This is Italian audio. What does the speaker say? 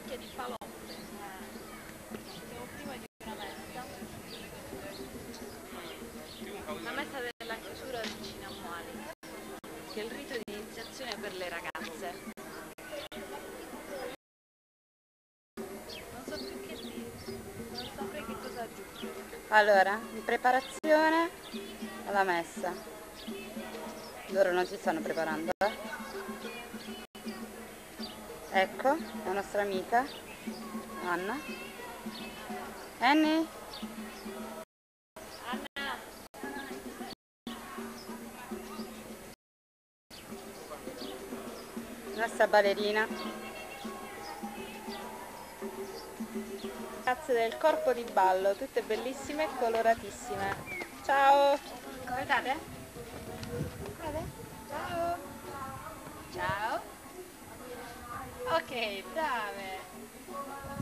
macchia di palotte. Siamo prima di una messa. La messa della chiusura del Cinammuali, che è il rito di iniziazione per le ragazze. Non so più che dire, non saprei che cosa aggiungere. Allora, in preparazione alla messa. Loro non si stanno preparando, eh? Ecco, la nostra amica Anna. Annie? Anna! La nostra ballerina. Ragazze del corpo di ballo, tutte bellissime e coloratissime. Ciao! Guardate? Guardate? Ciao! Ciao! Ok, brave!